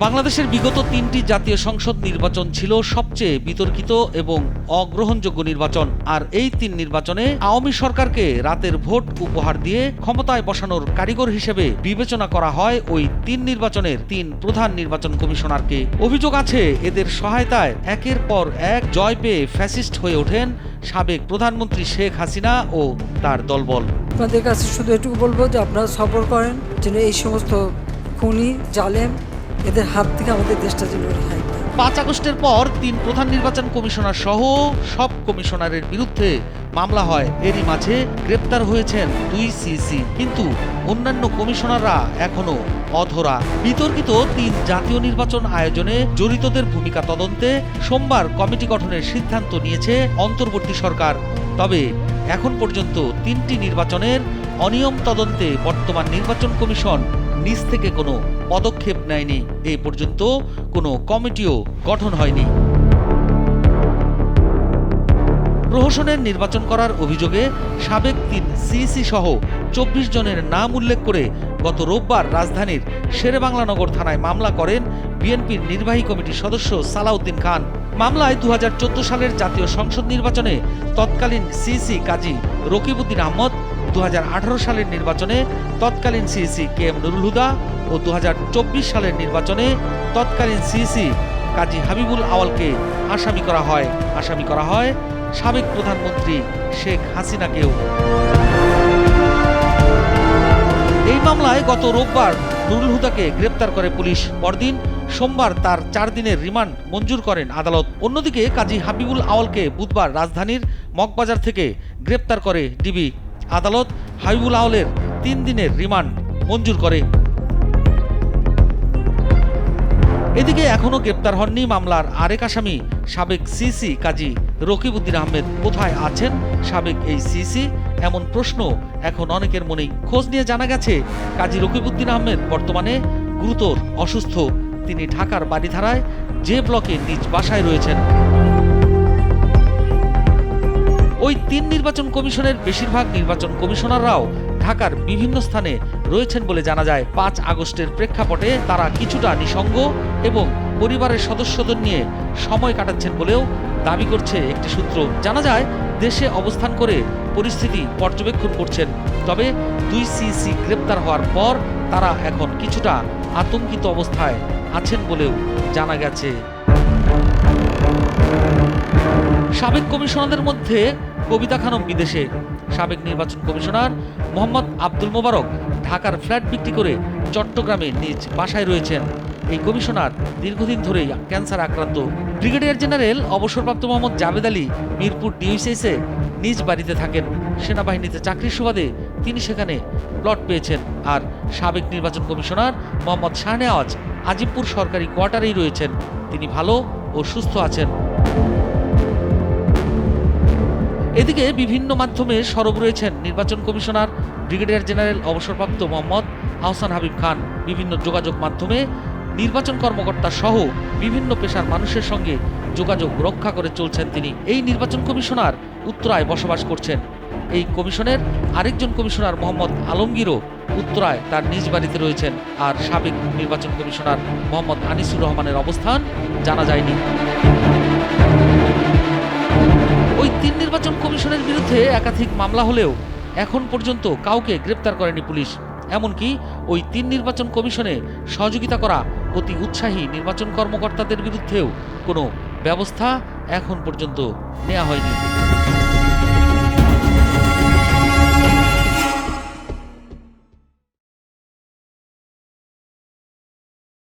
বাংলাদেশের বিগত ৩টি জাতীয় সংসদ নির্বাচন ছিল সবচেয়ে বিতর্কিত এবং অগ্রহণযোগ্য নির্বাচন। আর এই ৩ নির্বাচনে আওয়ামী সরকারকে রাতের ভোট উপহার দিয়ে ক্ষমতায় বসানোর কারিগর হিসেবে বিবেচনা করা হয় ওই ৩ নির্বাচনের ৩ প্রধান নির্বাচন কমিশনারকে। অভিযোগ আছে এদের সহায়তায় একের পর এক জয় পেয়ে ফ্যাসিস্ট হয়ে ওঠেন সাবেক প্রধানমন্ত্রী শেখ হাসিনা ও তার দলবল। আপনাদের কাছে শুধু এটুকু বলবো যে আপনারা সবর করেন, যেন এই সমস্ত খুনি জালেম এদের হাত থেকে আমাদের দেশটা যেন রেহাই পায়। ৫ আগস্টের পর ৩ প্রধান নির্বাচন কমিশনার সহ সব কমিশনারের বিরুদ্ধে মামলা হয়। এরই মাঝে গ্রেপ্তার হয়েছেন ২ সিসি, কিন্তু অন্যান্য কমিশনাররা এখনো অধরা। বিতর্কিত ৩ জাতীয় নির্বাচন আয়োজনে জড়িতদের ভূমিকা তদন্তে সোমবার কমিটি গঠনের সিদ্ধান্ত নিয়েছে অন্তর্বর্তী সরকার। তবে এখন পর্যন্ত ৩টি নির্বাচনের অনিয়ম তদন্তে বর্তমান নির্বাচন কমিশন নিজ থেকে কোনো পদক্ষেপ নেয়নি। এ পর্যন্ত কোনো কমিটিও গঠন হয়নি। প্রহসনের নির্বাচন করার অভিযোগে সাবেক ৩ সিইসি সহ ২৪ জনের নাম উল্লেখ করে গত রোববার রাজধানীর শেরেবাংলানগর থানায় মামলা করেন বিএনপির নির্বাহী কমিটির সদস্য সালাউদ্দিন খান। মামলায় ২০১৪ সালের জাতীয় সংসদ নির্বাচনে তৎকালীন সিইসি কাজী রকিবউদ্দিন আহমদ, ২০১৮ সালের নির্বাচনে তৎকালীন সিইসি কেএম নুরুল হুদা ও ২০২৪ সালের নির্বাচনে তৎকালীন সিইসি কাজী হাবিবুল আওয়ালকে আসামি করা হয় সাবেক প্রধানমন্ত্রী শেখ হাসিনাকেও। এই মামলায় গত রোববার নুরুল হুদাকে গ্রেপ্তার করে পুলিশ। পরদিন সোমবার তার ৪ দিনের রিমান্ড মঞ্জুর করেন আদালত। অন্যদিকে কাজী হাবিবুল আওয়ালকে বুধবার রাজধানীর মগবাজার থেকে গ্রেপ্তার করে ডিবি। আদালত হাবিবুল আওয়ালের ৩ দিনের রিমান্ড মঞ্জুর করে। এদিকে এখনো গ্রেপ্তার হননি মামলার আরেক আসামি সাবেক সিসি কাজী রকিবউদ্দিন আহমেদ। কোথায় আছেন সাবেক এই সিসি, এমন প্রশ্ন এখন অনেকের মনেই। খোঁজ নিয়ে জানা গেছে কাজী রকিবউদ্দিন আহমেদ বর্তমানে গুরুতর অসুস্থ। তিনি ঢাকার বারিধারায় যে ব্লকে নিজ বাসায় রয়েছেন। ওই ৩ নির্বাচন কমিশনের বেশিরভাগ নির্বাচন কমিশনাররাও ঢাকার বিভিন্ন স্থানে রয়েছেন বলে জানা যায়। ৫ আগস্টের প্রেক্ষাপটে তারা কিছুটা নিঃসঙ্গ এবং পরিবারের সদস্যদের নিয়ে সময় কাটাচ্ছেন বলেও দাবি করছে একটি সূত্র। জানা যায় দেশে অবস্থান করে পরিস্থিতি পর্যবেক্ষণ করছেন। তবে ২ সিইসি গ্রেপ্তার হওয়ার পর তারা এখন কিছুটা আতঙ্কিত অবস্থায় আছেন বলেও জানা গেছে। সাবেক কমিশনারদের মধ্যে কবিতা খানম বিদেশে। সাবেক নির্বাচন কমিশনার মোহাম্মদ আব্দুল মোবারক ঢাকার ফ্ল্যাট বিক্রি করে চট্টগ্রামে নিজ বাসায় রয়েছেন। এই কমিশনার দীর্ঘদিন ধরেই ক্যান্সার আক্রান্ত। ব্রিগেডিয়ার জেনারেল অবসরপ্রাপ্ত মোহাম্মদ জাবেদ আলী মিরপুর ডিওসিএসে নিজ বাড়িতে থাকেন। সেনাবাহিনীতে চাকরির সুবাদে তিনি সেখানে প্লট পেয়েছেন। আর সাবেক নির্বাচন কমিশনার মোহাম্মদ শাহনেওয়াজ আজিমপুর সরকারি কোয়ার্টারেই রয়েছেন। তিনি ভালো ও সুস্থ আছেন। এদিকে বিভিন্ন মাধ্যমে সরব রয়েছেন নির্বাচন কমিশনার ব্রিগেডিয়ার জেনারেল অবসরপ্রাপ্ত মোহাম্মদ আহসান হাবিব খান। বিভিন্ন যোগাযোগ মাধ্যমে নির্বাচন কর্মকর্তা সহ বিভিন্ন পেশার মানুষের সঙ্গে যোগাযোগ রক্ষা করে চলছেন তিনি। এই নির্বাচন কমিশনার উত্তরায় বসবাস করছেন। এই কমিশনের আরেকজন কমিশনার মোহাম্মদ আলমগীরও উত্তরায় তার নিজ বাড়িতে রয়েছেন। আর সাবেক নির্বাচন কমিশনার মোহাম্মদ আনিসুর রহমানের অবস্থান জানা যায়নি। ওই ৩ নির্বাচন কমিশনের বিরুদ্ধে একাধিক মামলা হলেও এখন পর্যন্ত কাউকে গ্রেপ্তার করেনি পুলিশ। এমনকি ওই ৩ নির্বাচন কমিশনে সহযোগিতা করা অতি উৎসাহী নির্বাচন কর্মকর্তাদের বিরুদ্ধেও কোনো ব্যবস্থা এখন পর্যন্ত নেওয়া হয়নি।